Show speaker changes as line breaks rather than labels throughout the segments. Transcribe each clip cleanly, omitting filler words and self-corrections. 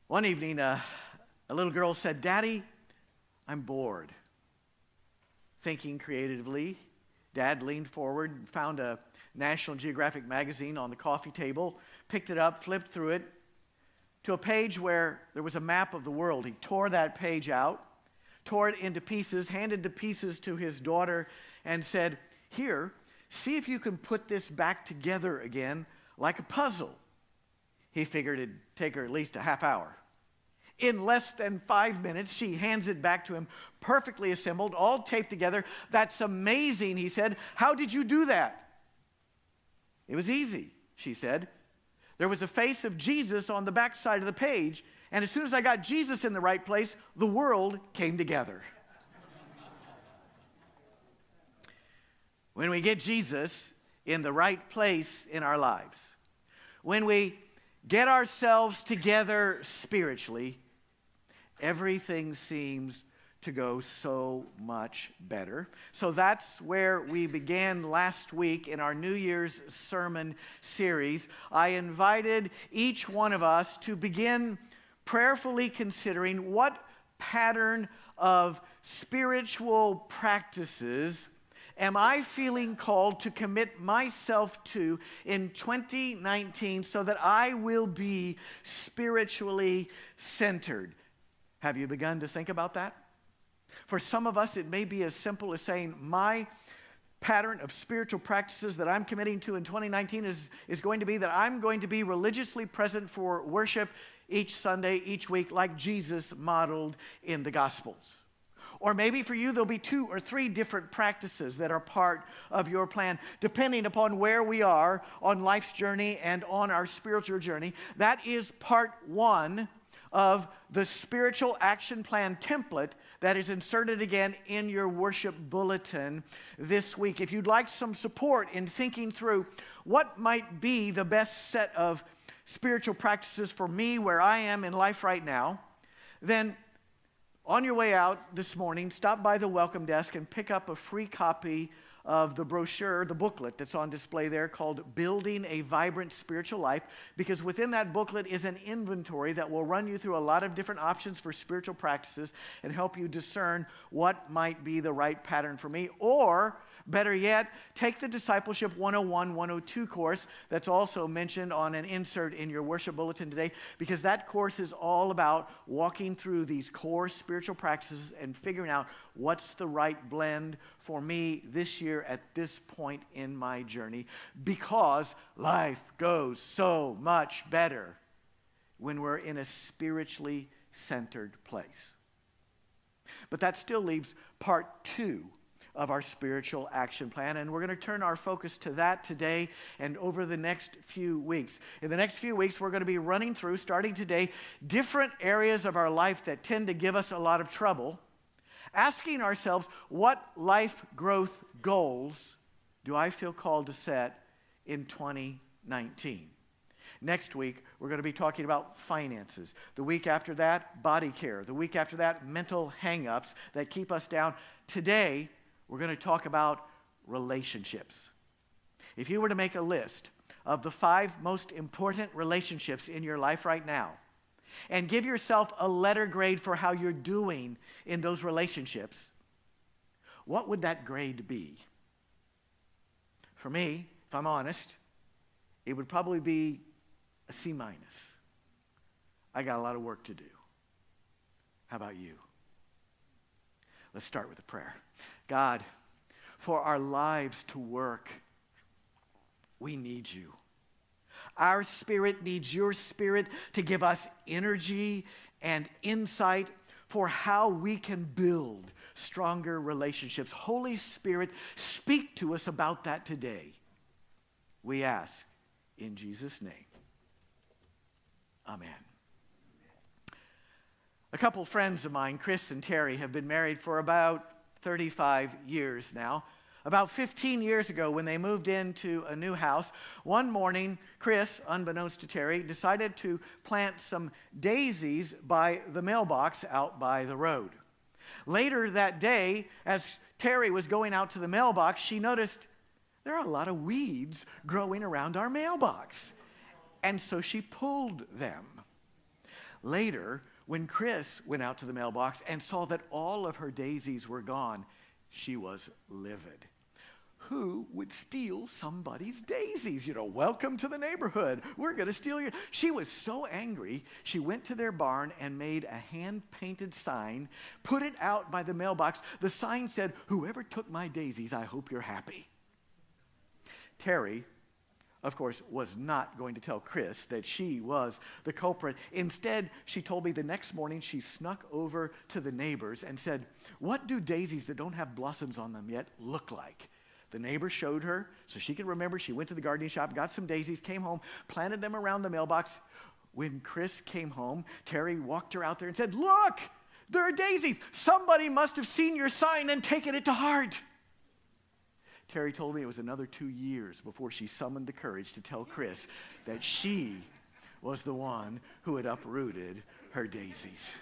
One evening, a little girl said, "Daddy, I'm bored." Thinking creatively, Dad leaned forward and found a National Geographic magazine on the coffee table, picked it up, flipped through it to a page where there was a map of the world. He tore that page out, tore it into pieces, handed the pieces to his daughter, and said, "Here, see if you can put this back together again like a puzzle." He figured it'd take her at least a half hour. In less than 5 minutes, she hands it back to him, perfectly assembled, all taped together. "That's amazing," he said. "How did you do that?" "It was easy," she said. "There was a face of Jesus on the back side of the page, and as soon as I got Jesus in the right place, the world came together." When we get Jesus in the right place in our lives, when we get ourselves together spiritually, everything seems to go so much better. So that's where we began last week in our New Year's sermon series. I invited each one of us to begin prayerfully considering what pattern of spiritual practices am I feeling called to commit myself to in 2019 so that I will be spiritually centered? Have you begun to think about that? For some of us, it may be as simple as saying, my pattern of spiritual practices that I'm committing to in 2019 is going to be that I'm going to be religiously present for worship each Sunday, each week, like Jesus modeled in the Gospels. Or maybe for you, there'll be 2 or 3 different practices that are part of your plan, depending upon where we are on life's journey and on our spiritual journey. That is part 1 of the spiritual action plan template that is inserted again in your worship bulletin this week. If you'd like some support in thinking through what might be the best set of spiritual practices for me where I am in life right now, then on your way out this morning, stop by the welcome desk and pick up a free copy of the brochure, the booklet that's on display there called Building a Vibrant Spiritual Life, because within that booklet is an inventory that will run you through a lot of different options for spiritual practices and help you discern what might be the right pattern for me. Or, better yet, take the Discipleship 101, 102 course that's also mentioned on an insert in your worship bulletin today, because that course is all about walking through these core spiritual practices and figuring out what's the right blend for me this year at this point in my journey, because life goes so much better when we're in a spiritually centered place. But that still leaves part 2 of our spiritual action plan, and we're going to turn our focus to that today and over the next few weeks. In the next few weeks, we're going to be running through, starting today, different areas of our life that tend to give us a lot of trouble, asking ourselves, what life growth goals do I feel called to set in 2019? Next week, we're going to be talking about finances. The week after that, body care. The week after that, mental hang-ups that keep us down. Today, we're going to talk about relationships. If you were to make a list of the 5 most important relationships in your life right now, and give yourself a letter grade for how you're doing in those relationships, what would that grade be? For me, if I'm honest, it would probably be a C-. I got a lot of work to do. How about you? Let's start with a prayer. God, for our lives to work, we need you. Our spirit needs your spirit to give us energy and insight for how we can build stronger relationships. Holy Spirit, speak to us about that today. We ask in Jesus' name. Amen. A couple friends of mine, Chris and Terry, have been married for about 35 years now. About 15 years ago, when they moved into a new house, one morning, Chris, unbeknownst to Terry, decided to plant some daisies by the mailbox out by the road. Later that day, as Terry was going out to the mailbox, she noticed there are a lot of weeds growing around our mailbox. And so she pulled them. Later, when Chris went out to the mailbox and saw that all of her daisies were gone, she was livid. Who would steal somebody's daisies? Welcome to the neighborhood. We're going to steal your... She was so angry, she went to their barn and made a hand-painted sign, put it out by the mailbox. The sign said, "Whoever took my daisies, I hope you're happy." Terry, of course, was not going to tell Chris that she was the culprit. Instead, she told me the next morning she snuck over to the neighbors and said, "What do daisies that don't have blossoms on them yet look like?" The neighbor showed her so she could remember. She went to the gardening shop, got some daisies, came home, planted them around the mailbox. When Chris came home, Terry walked her out there and said, "Look, there are daisies. Somebody must have seen your sign and taken it to heart." Terry told me it was another 2 years before she summoned the courage to tell Chris that she was the one who had uprooted her daisies.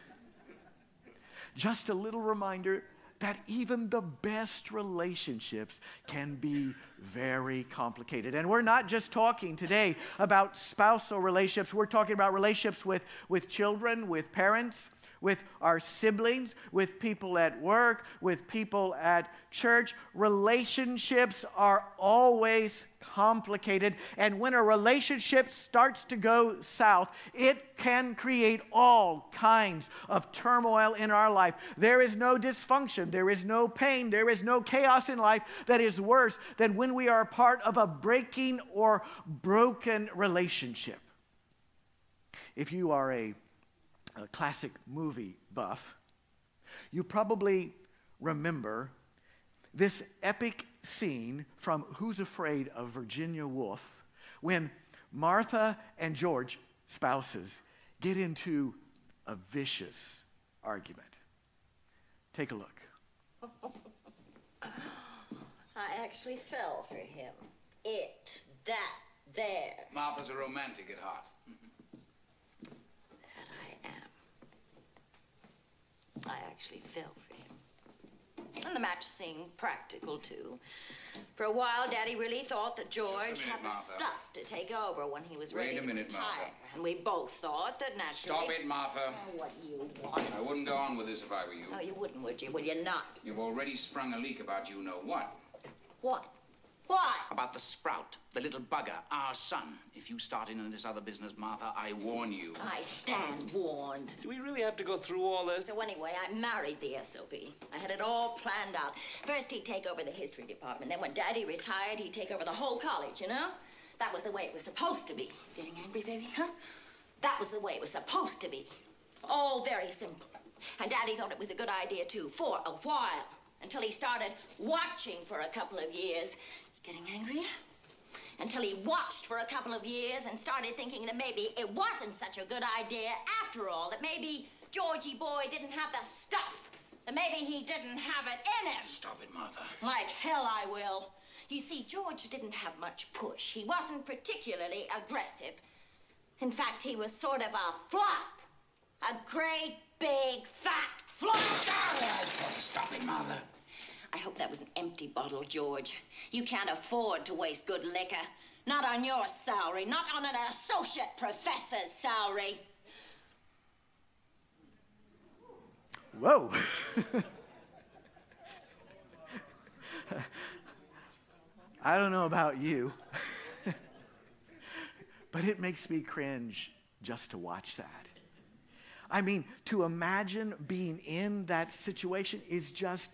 Just a little reminder that even the best relationships can be very complicated. And we're not just talking today about spousal relationships. We're talking about relationships with children, with parents, with our siblings, with people at work, with people at church. Relationships are always complicated. And when a relationship starts to go south, it can create all kinds of turmoil in our life. There is no dysfunction, there is no pain, there is no chaos in life that is worse than when we are part of a breaking or broken relationship. If you are a classic movie buff, you probably remember this epic scene from Who's Afraid of Virginia Woolf when Martha and George, spouses, get into a vicious argument. Take a look.
I actually fell for him. There.
Martha's a romantic at heart.
That I am. I actually fell for him. And the match seemed practical, too. For a while, Daddy really thought that George had the stuff to take over when he was ready to retire. And we both thought that naturally...
Stop it, Martha.
Oh, what do you want?
I wouldn't go on with this if I were you.
No, you wouldn't, would you? Will you not?
You've already sprung a leak about you-know-what.
What? What?
About the sprout, the little bugger, our son. If you start in this other business, Martha, I warn you.
I stand warned.
Do we really have to go through all this?
So anyway, I married the SOB. I had it all planned out. First, he'd take over the history department. Then when Daddy retired, he'd take over the whole college, you know? That was the way it was supposed to be. Getting angry, baby, huh? That was the way it was supposed to be. All very simple. And Daddy thought it was a good idea, too, for a while. Until he started watching for a couple of years. Getting angry? Until he watched for a couple of years and started thinking that maybe it wasn't such a good idea after all, that maybe Georgie boy didn't have the stuff, that maybe he didn't have it in him.
Stop it, Martha.
Like hell I will. You see, George didn't have much push. He wasn't particularly aggressive. In fact, he was sort of a flop. A great, big, fat flop.
Stop it, Martha.
I hope that was an empty bottle, George. You can't afford to waste good liquor. Not on your salary, not on an associate professor's salary.
Whoa. I don't know about you, but it makes me cringe just to watch that. I mean, to imagine being in that situation is just...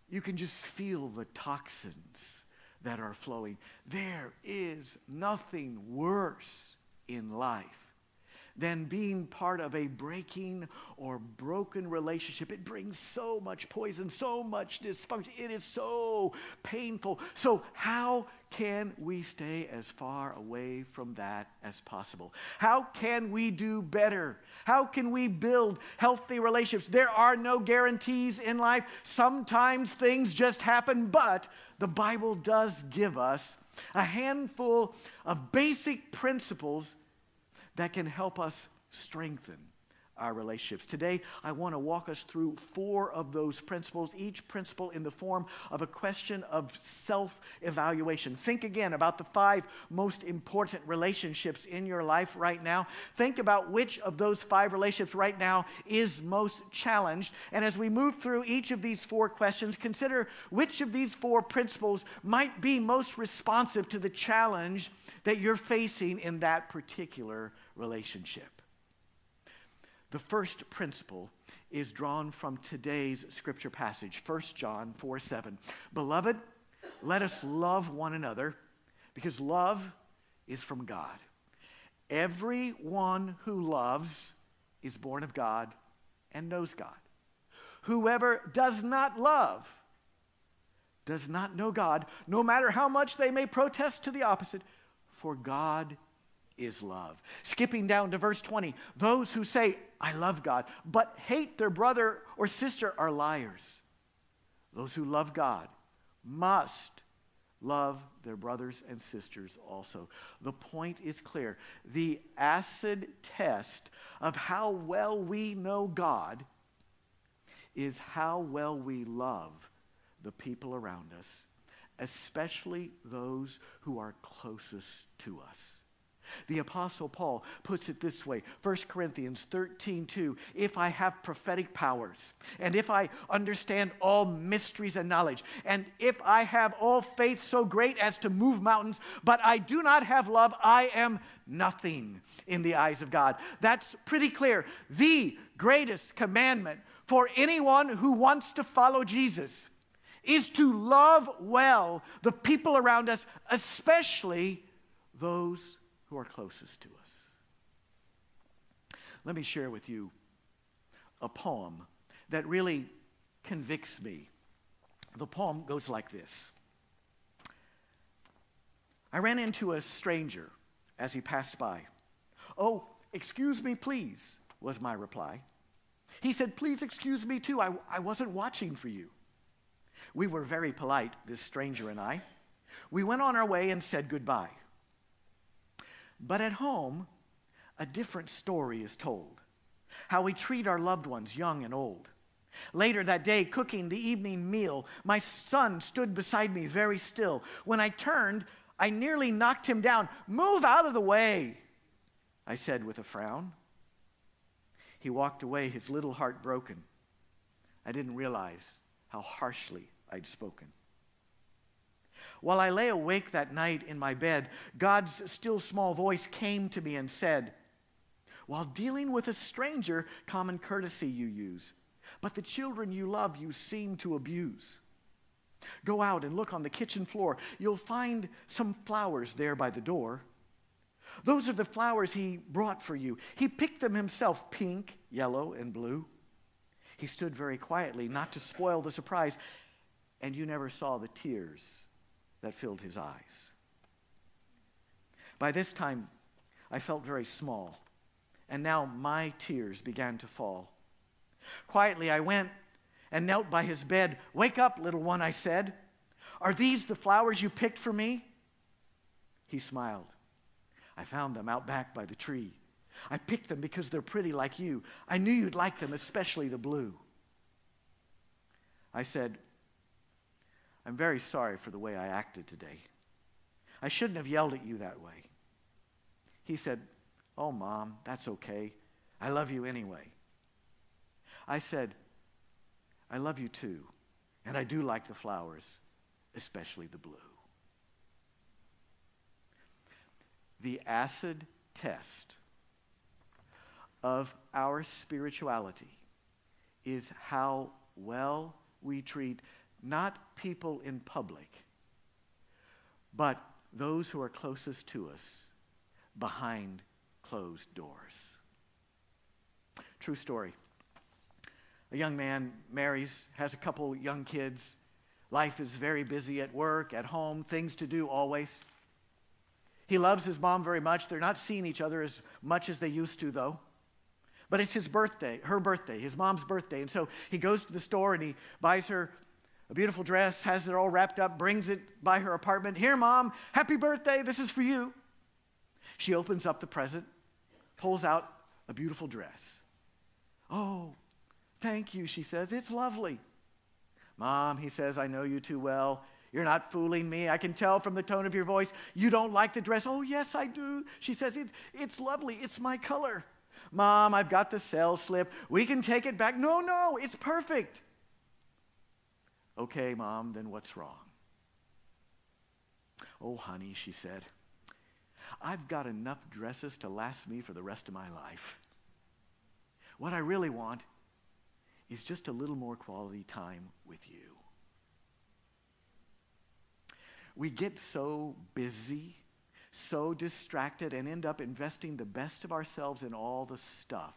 You can just feel the toxins that are flowing. There is nothing worse in life than being part of a breaking or broken relationship. It brings so much poison, so much dysfunction. It is so painful. So how can we stay as far away from that as possible? How can we do better? How can we build healthy relationships? There are no guarantees in life. Sometimes things just happen, but the Bible does give us a handful of basic principles that can help us strengthen our relationships. Today, I want to walk us through 4 of those principles, each principle in the form of a question of self-evaluation. Think again about the 5 most important relationships in your life right now. Think about which of those 5 relationships right now is most challenged. And as we move through each of these 4 questions, consider which of these 4 principles might be most responsive to the challenge that you're facing in that particular relationship. The first principle is drawn from today's scripture passage, 1 John 4:7. Beloved, let us love one another, because love is from God. Everyone who loves is born of God and knows God. Whoever does not love does not know God, no matter how much they may protest to the opposite, for God is love. Skipping down to verse 20, those who say, I love God, but hate their brother or sister are liars. Those who love God must love their brothers and sisters also. The point is clear. The acid test of how well we know God is how well we love the people around us, especially those who are closest to us. The Apostle Paul puts it this way, 1 Corinthians 13:2, if I have prophetic powers, and if I understand all mysteries and knowledge, and if I have all faith so great as to move mountains, but I do not have love, I am nothing in the eyes of God. That's pretty clear. The greatest commandment for anyone who wants to follow Jesus is to love well the people around us, especially those who are closest to us. Let me share with you a poem that really convicts me. The poem goes like this. I ran into a stranger as he passed by. Oh, excuse me, please, was my reply. He said, please excuse me too. I wasn't watching for you. We were very polite, this stranger and I. We went on our way and said goodbye. But at home, a different story is told. How we treat our loved ones, young and old. Later that day, cooking the evening meal, my son stood beside me very still. When I turned, I nearly knocked him down. Move out of the way, I said with a frown. He walked away, his little heart broken. I didn't realize how harshly I'd spoken. While I lay awake that night in my bed, God's still small voice came to me and said, while dealing with a stranger, common courtesy you use, but the children you love you seem to abuse. Go out and look on the kitchen floor. You'll find some flowers there by the door. Those are the flowers he brought for you. He picked them himself, pink, yellow, and blue. He stood very quietly, not to spoil the surprise, and you never saw the tears that filled his eyes. By this time, I felt very small, and now my tears began to fall. Quietly, I went and knelt by his bed. Wake up, little one, I said. Are these the flowers you picked for me? He smiled. I found them out back by the tree. I picked them because they're pretty like you. I knew you'd like them, especially the blue. I said, I'm very sorry for the way I acted today. I shouldn't have yelled at you that way. He said, oh, Mom, that's okay. I love you anyway. I said, I love you too, and I do like the flowers, especially the blue. The acid test of our spirituality is how well we treat not people in public, but those who are closest to us behind closed doors. True story. A young man marries, has a couple young kids. Life is very busy at work, at home, things to do always. He loves his mom very much. They're not seeing each other as much as they used to, though. But it's his birthday, her birthday, his mom's birthday. And so he goes to the store and he buys her a beautiful dress, has it all wrapped up, brings it by her apartment. Here, Mom, happy birthday, this is for you. She opens up the present, pulls out a beautiful dress. Oh, thank you, she says. It's lovely. Mom, he says, I know you too well. You're not fooling me. I can tell from the tone of your voice. You don't like the dress. Oh, yes, I do. She says, it's lovely. It's my color. Mom, I've got the sales slip. We can take it back. No, it's perfect. Okay, Mom, then what's wrong? Oh, honey, she said, I've got enough dresses to last me for the rest of my life. What I really want is just a little more quality time with you. We get so busy, so distracted, and end up investing the best of ourselves in all the stuff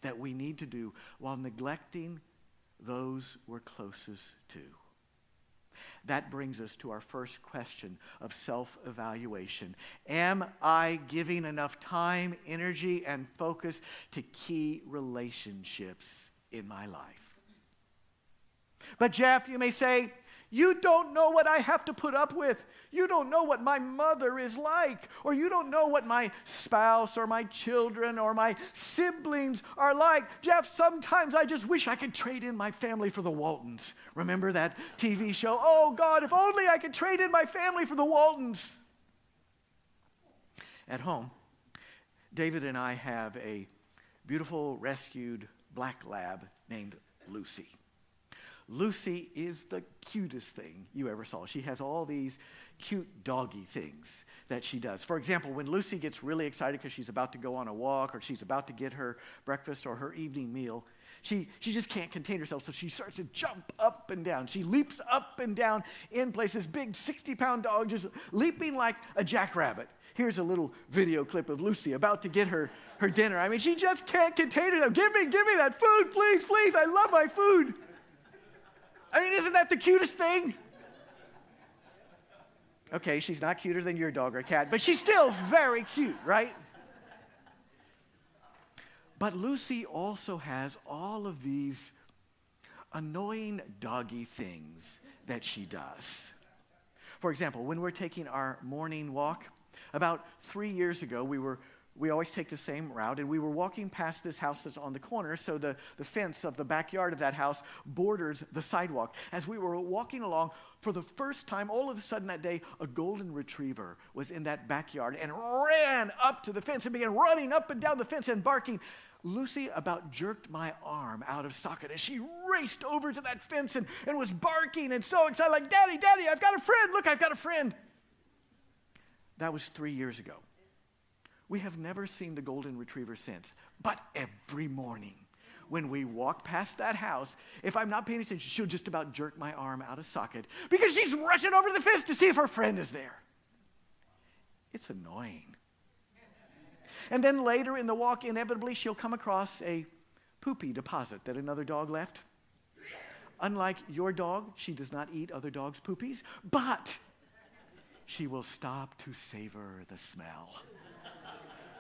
that we need to do while neglecting those we're closest to. That brings us to our first question of self-evaluation. Am I giving enough time, energy, and focus to key relationships in my life? But Jeff, you may say, you don't know what I have to put up with. You don't know what my mother is like. Or you don't know what my spouse or my children or my siblings are like. Jeff, sometimes I just wish I could trade in my family for the Waltons. Remember that TV show? Oh, God, if only I could trade in my family for the Waltons. At home, David and I have a beautiful rescued black lab named Lucy. Lucy is the cutest thing you ever saw. She has all these cute doggy things that she does. For example, when Lucy gets really excited because she's about to go on a walk or she's about to get her breakfast or her evening meal, she just can't contain herself, so she starts to jump up and down. She leaps up and down in places. Big 60-pound dog just leaping like a jackrabbit. Here's a little video clip of Lucy about to get her dinner. I mean, she just can't contain herself. Give me that food, please, please. I love my food. I mean, isn't that the cutest thing? Okay, she's not cuter than your dog or cat, but she's still very cute, right? But Lucy also has all of these annoying doggy things that she does. For example, when we're taking our morning walk, about 3 years ago, we always take the same route, and we were walking past this house that's on the corner, so the fence of the backyard of that house borders the sidewalk. As we were walking along, for the first time, all of a sudden that day, a golden retriever was in that backyard and ran up to the fence and began running up and down the fence and barking. Lucy about jerked my arm out of socket as she raced over to that fence and was barking and so excited, like, Daddy, Daddy, I've got a friend. Look, I've got a friend. That was 3 years ago. We have never seen the golden retriever since. But every morning when we walk past that house, if I'm not paying attention, she'll just about jerk my arm out of socket because she's rushing over to the fence to see if her friend is there. It's annoying. And then later in the walk, inevitably, she'll come across a poopy deposit that another dog left. Unlike your dog, she does not eat other dogs' poopies, but she will stop to savor the smell.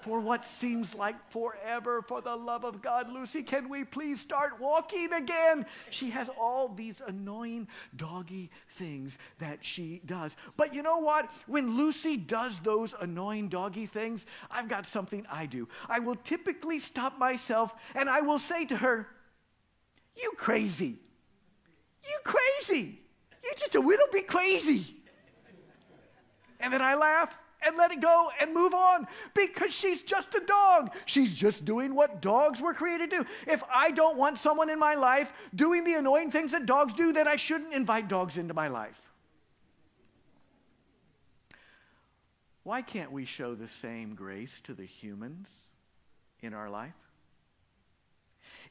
For what seems like forever, for the love of God, Lucy, can we please start walking again? She has all these annoying doggy things that she does. But you know what? When Lucy does those annoying doggy things, I've got something I do. I will typically stop myself and I will say to her, you crazy. You crazy. You're just a little bit crazy. And then I laugh and let it go and move on because she's just a dog. She's just doing what dogs were created to do. If I don't want someone in my life doing the annoying things that dogs do, then I shouldn't invite dogs into my life. Why can't we show the same grace to the humans in our life?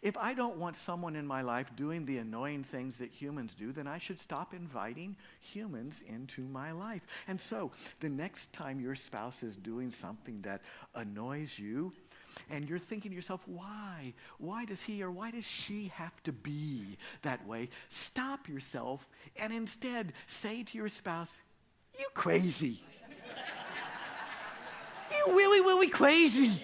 If I don't want someone in my life doing the annoying things that humans do, then I should stop inviting humans into my life. And so, the next time your spouse is doing something that annoys you, and you're thinking to yourself, why? Why does he or why does she have to be that way? Stop yourself and instead say to your spouse, you crazy. You really, really crazy.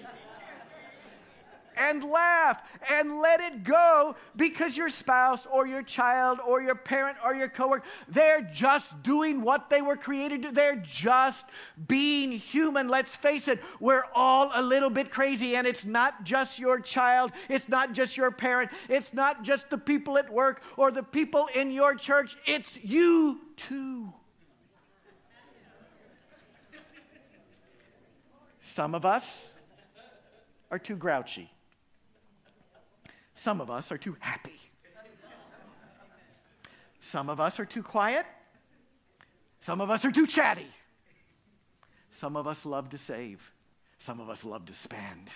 and laugh and let it go, because your spouse or your child or your parent or your coworker, they're just doing what they were created to do. They're just being human. Let's face it, we're all a little bit crazy, and it's not just your child, it's not just your parent, it's not just the people at work or the people in your church, it's you too. Some of us are too grouchy. Some of us are too happy. Some of us are too quiet. Some of us are too chatty. Some of us love to save. Some of us love to spend.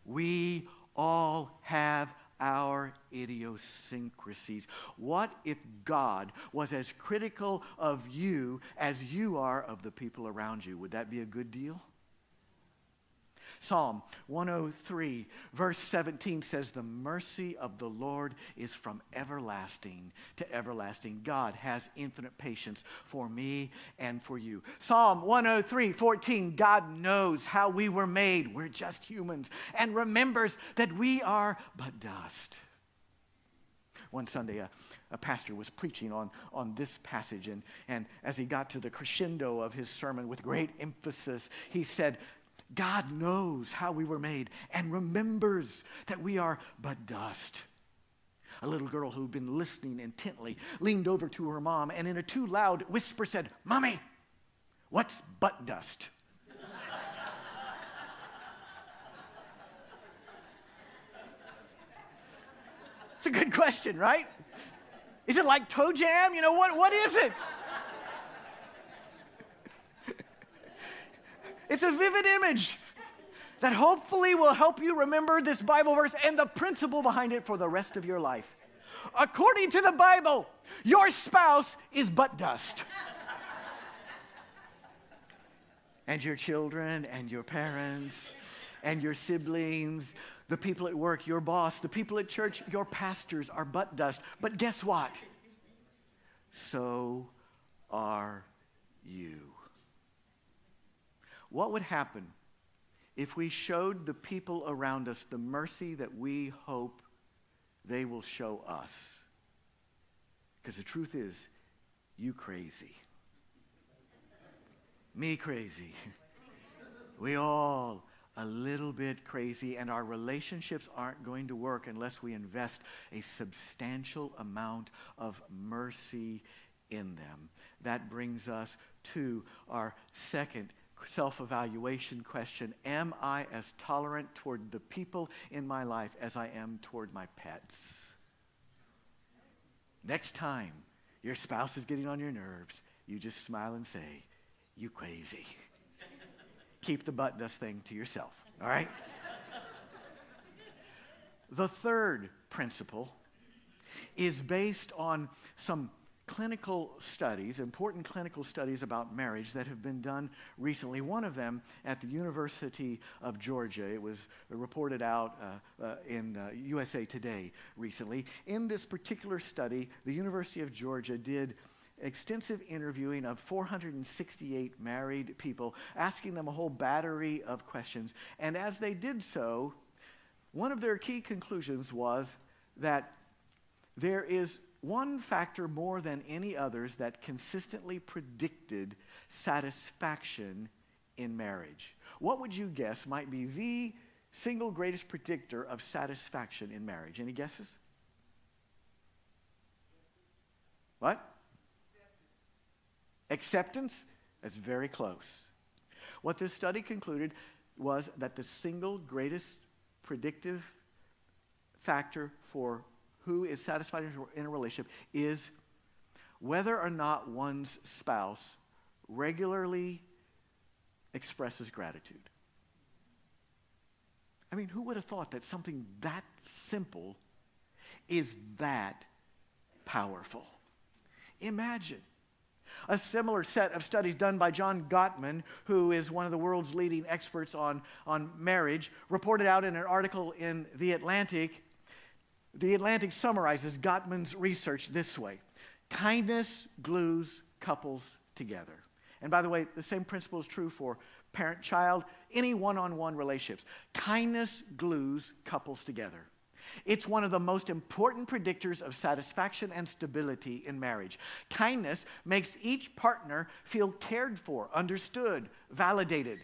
We all have our idiosyncrasies. What if God was as critical of you as you are of the people around you? Would that be a good deal? Psalm 103, verse 17 says, "The mercy of the Lord is from everlasting to everlasting." God has infinite patience for me and for you. Psalm 103, 14, God knows how we were made. We're just humans, and remembers that we are but dust. One Sunday, a pastor was preaching on this passage, and as he got to the crescendo of his sermon with great emphasis, he said, God knows how we were made and remembers that we are but dust. A little girl who'd been listening intently leaned over to her mom and in a too loud whisper said, "Mommy, what's butt dust?" It's a good question, right? Is it like toe jam? What is it? It's a vivid image that hopefully will help you remember this Bible verse and the principle behind it for the rest of your life. According to the Bible, your spouse is but dust. And your children and your parents and your siblings, the people at work, your boss, the people at church, your pastors are but dust. But guess what? So are you. What would happen if we showed the people around us the mercy that we hope they will show us? Because the truth is, you crazy. Me crazy. We all a little bit crazy, and our relationships aren't going to work unless we invest a substantial amount of mercy in them. That brings us to our second self-evaluation question. Am I as tolerant toward the people in my life as I am toward my pets? Next time your spouse is getting on your nerves, you just smile and say, "You crazy." Keep the butt dust thing to yourself, all right? The third principle is based on some clinical studies, important clinical studies about marriage that have been done recently. One of them at the University of Georgia. It was reported out in USA Today recently. In this particular study, the University of Georgia did extensive interviewing of 468 married people, asking them a whole battery of questions. And as they did so, one of their key conclusions was that there is one factor more than any others that consistently predicted satisfaction in marriage. What would you guess might be the single greatest predictor of satisfaction in marriage? Any guesses? What? Acceptance? That's very close. What this study concluded was that the single greatest predictive factor for who is satisfied in a relationship is whether or not one's spouse regularly expresses gratitude. I mean, who would have thought that something that simple is that powerful? Imagine. A similar set of studies done by John Gottman, who is one of the world's leading experts on marriage, reported out in an article in The Atlantic. The Atlantic summarizes Gottman's research this way: kindness glues couples together. And by the way, the same principle is true for parent-child, any one-on-one relationships. Kindness glues couples together. It's one of the most important predictors of satisfaction and stability in marriage. Kindness makes each partner feel cared for, understood, validated.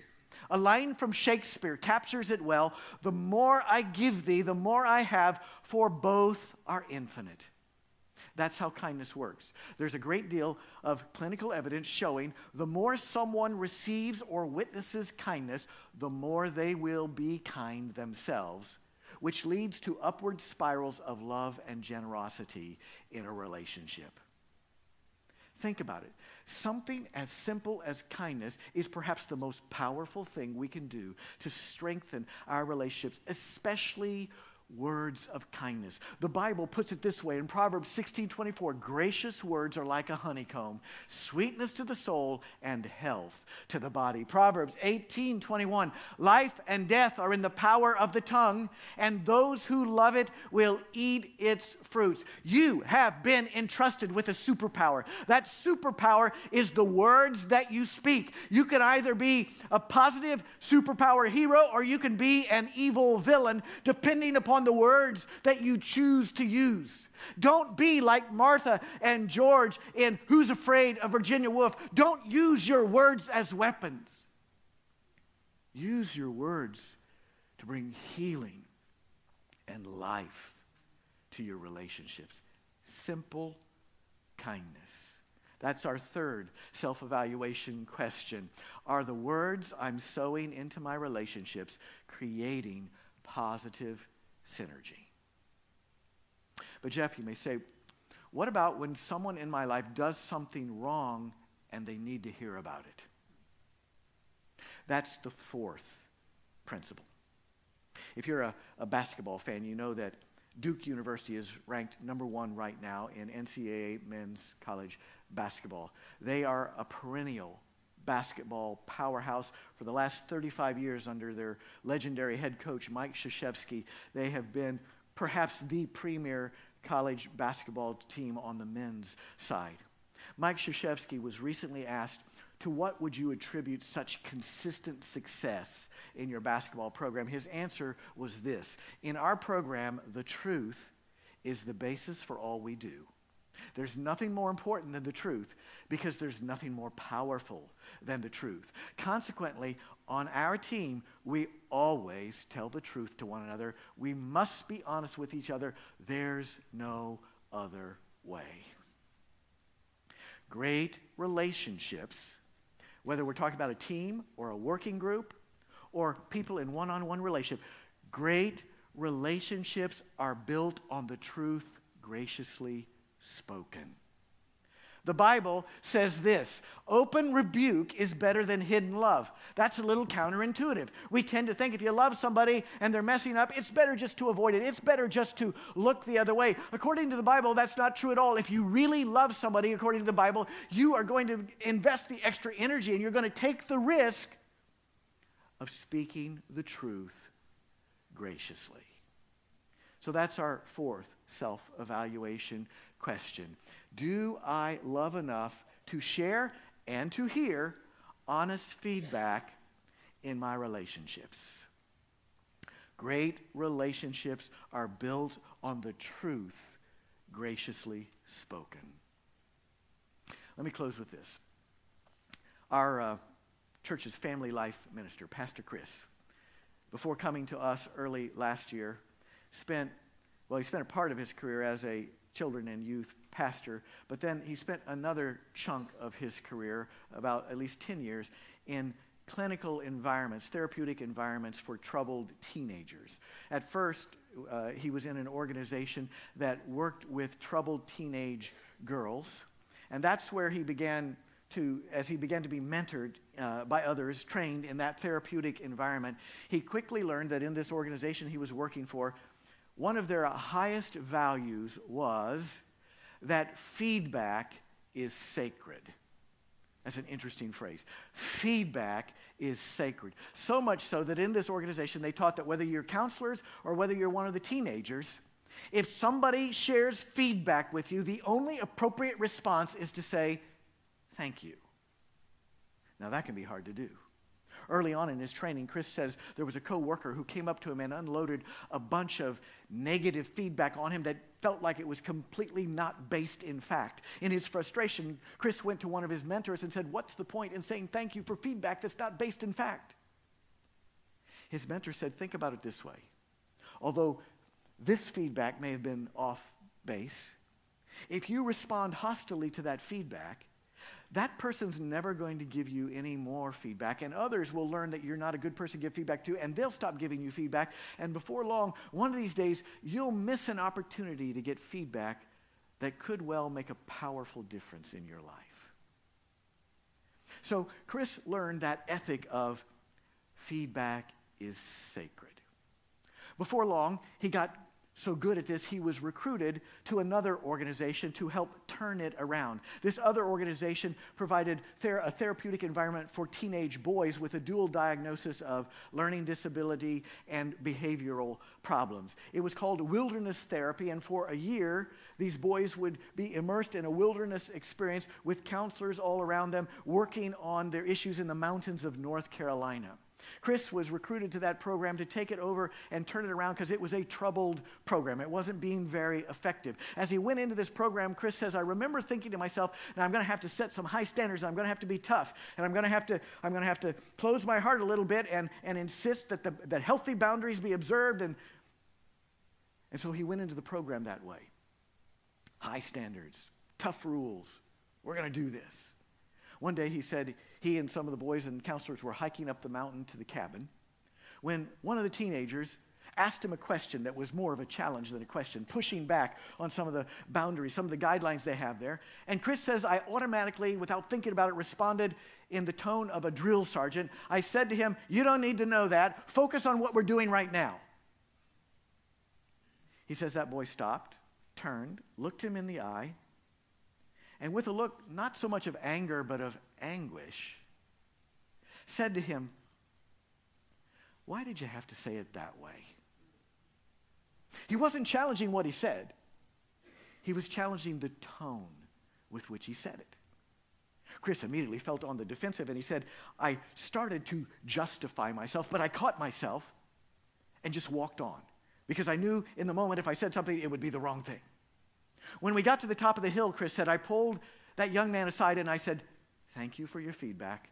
A line from Shakespeare captures it well. The more I give thee, the more I have, for both are infinite. That's how kindness works. There's a great deal of clinical evidence showing the more someone receives or witnesses kindness, the more they will be kind themselves, which leads to upward spirals of love and generosity in a relationship. Think about it. Something as simple as kindness is perhaps the most powerful thing we can do to strengthen our relationships, especially words of kindness. The Bible puts it this way in Proverbs 16:24, gracious words are like a honeycomb, sweetness to the soul and health to the body. Proverbs 18:21, life and death are in the power of the tongue, and those who love it will eat its fruits. You have been entrusted with a superpower. That superpower is the words that you speak. You can either be a positive superpower hero or you can be an evil villain, depending upon the words that you choose to use. Don't be like Martha and George in Who's Afraid of Virginia Woolf. Don't use your words as weapons. Use your words to bring healing and life to your relationships. Simple kindness. That's our third self-evaluation question. Are the words I'm sowing into my relationships creating positive synergy? But Jeff, you may say, what about when someone in my life does something wrong and they need to hear about it? That's the fourth principle. If you're a basketball fan, you know that Duke University is ranked number 1 right now in NCAA men's college basketball. They are a perennial basketball powerhouse. For the last 35 years under their legendary head coach, Mike Krzyzewski, they have been perhaps the premier college basketball team on the men's side. Mike Krzyzewski was recently asked, to what would you attribute such consistent success in your basketball program? His answer was this: in our program, the truth is the basis for all we do. There's nothing more important than the truth because there's nothing more powerful than the truth. Consequently, on our team, we always tell the truth to one another. We must be honest with each other. There's no other way. Great relationships, whether we're talking about a team or a working group or people in one-on-one relationship, great relationships are built on the truth graciously spoken. The Bible says this: open rebuke is better than hidden love. That's a little counterintuitive. We tend to think if you love somebody and they're messing up, it's better just to avoid it. It's better just to look the other way. According to the Bible, that's not true at all. If you really love somebody, according to the Bible, you are going to invest the extra energy and you're going to take the risk of speaking the truth graciously. So that's our fourth self-evaluation question. Do I love enough to share and to hear honest feedback in my relationships? Great relationships are built on the truth graciously spoken. Let me close with this. Our church's family life minister, Pastor Chris, before coming to us early last year, he spent a part of his career as a children and youth pastor, but then he spent another chunk of his career, about at least 10 years, in clinical environments, therapeutic environments for troubled teenagers. At first, he was in an organization that worked with troubled teenage girls, and that's where he began to, as he began to be mentored by others, trained in that therapeutic environment, he quickly learned that in this organization he was working for, one of their highest values was that feedback is sacred. That's an interesting phrase. Feedback is sacred. So much so that in this organization they taught that whether you're counselors or whether you're one of the teenagers, if somebody shares feedback with you, the only appropriate response is to say, thank you. Now that can be hard to do. Early on in his training, Chris says there was a coworker who came up to him and unloaded a bunch of negative feedback on him that felt like it was completely not based in fact. In his frustration, Chris went to one of his mentors and said, "What's the point in saying thank you for feedback that's not based in fact?" His mentor said, "Think about it this way. Although this feedback may have been off base, if you respond hostilely to that feedback, that person's never going to give you any more feedback, and others will learn that you're not a good person to give feedback to, and they'll stop giving you feedback, and before long, one of these days, you'll miss an opportunity to get feedback that could well make a powerful difference in your life." So Chris learned that ethic of feedback is sacred. Before long, he got so good at this, he was recruited to another organization to help turn it around. This other organization provided a therapeutic environment for teenage boys with a dual diagnosis of learning disability and behavioral problems. It was called wilderness therapy, and for a year, these boys would be immersed in a wilderness experience with counselors all around them, working on their issues in the mountains of North Carolina. Chris was recruited to that program to take it over and turn it around because it was a troubled program. It wasn't being very effective. As he went into this program, Chris says, "I remember thinking to myself, now I'm going to have to set some high standards. I'm going to have to be tough, and I'm going to have to close my heart a little bit and insist that healthy boundaries be observed." And so he went into the program that way. High standards, tough rules. We're going to do this. One day he said he and some of the boys and counselors were hiking up the mountain to the cabin when one of the teenagers asked him a question that was more of a challenge than a question, pushing back on some of the boundaries, some of the guidelines they have there. And Chris says, "I automatically, without thinking about it, responded in the tone of a drill sergeant. I said to him, 'You don't need to know that. Focus on what we're doing right now.'" He says that boy stopped, turned, looked him in the eye, and with a look not so much of anger but of anguish, said to him, "Why did you have to say it that way?" He wasn't challenging what he said. He was challenging the tone with which he said it. Chris immediately felt on the defensive, and he said, "I started to justify myself, but I caught myself and just walked on because I knew in the moment if I said something, it would be the wrong thing." When we got to the top of the hill, Chris said, I pulled that young man aside and I said, "Thank you for your feedback.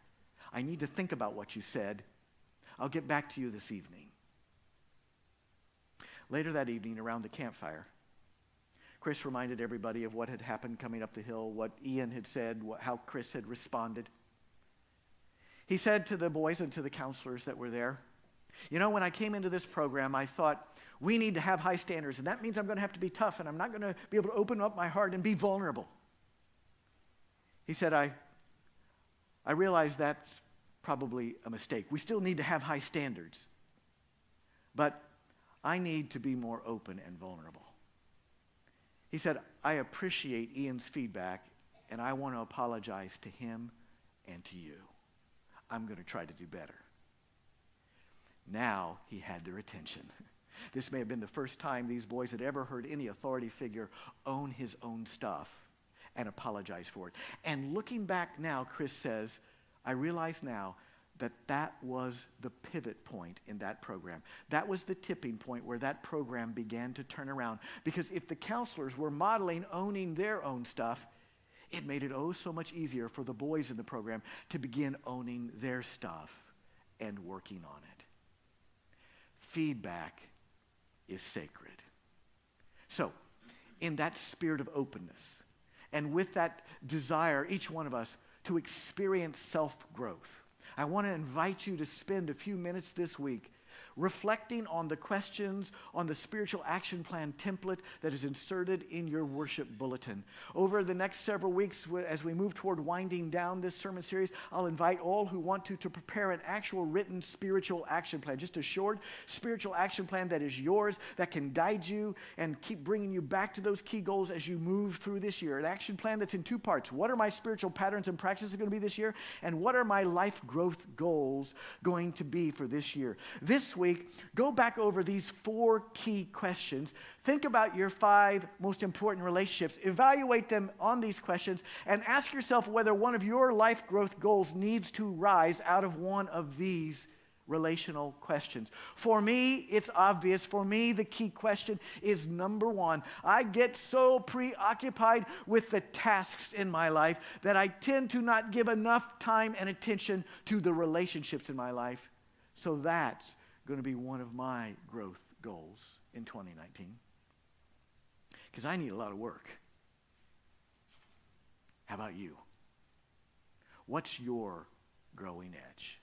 I need to think about what you said. I'll get back to you this evening." Later that evening, around the campfire, Chris reminded everybody of what had happened coming up the hill, what Ian had said, how Chris had responded. He said to the boys and to the counselors that were there, "You know, when I came into this program, I thought, we need to have high standards, and that means I'm going to have to be tough, and I'm not going to be able to open up my heart and be vulnerable." He said, I realize that's probably a mistake. We still need to have high standards, but I need to be more open and vulnerable. He said, "I appreciate Ian's feedback, and I want to apologize to him and to you. I'm going to try to do better." Now he had their attention. This may have been the first time these boys had ever heard any authority figure own his own stuff and apologize for it. And looking back now, Chris says, I realize now that was the pivot point in that program. That was the tipping point where that program began to turn around. Because if the counselors were modeling owning their own stuff, it made it oh so much easier for the boys in the program to begin owning their stuff and working on it. Feedback is sacred. So, in that spirit of openness, and with that desire, each one of us, to experience self-growth, I want to invite you to spend a few minutes this week reflecting on the questions on the spiritual action plan template that is inserted in your worship bulletin. Over the next several weeks, as we move toward winding down this sermon series, I'll invite all who want to prepare an actual written spiritual action plan, just a short spiritual action plan that is yours, that can guide you and keep bringing you back to those key goals as you move through this year. An action plan that's in two parts. What are my spiritual patterns and practices going to be this year? And what are my life growth goals going to be for this year? This week, week, go back over these 4 key questions. Think about your 5 most important relationships. Evaluate them on these questions and ask yourself whether one of your life growth goals needs to rise out of one of these relational questions. For me, it's obvious. For me, the key question is number 1. I get so preoccupied with the tasks in my life that I tend to not give enough time and attention to the relationships in my life. So that's going to be one of my growth goals in 2019. Because I need a lot of work. How about you? What's your growing edge?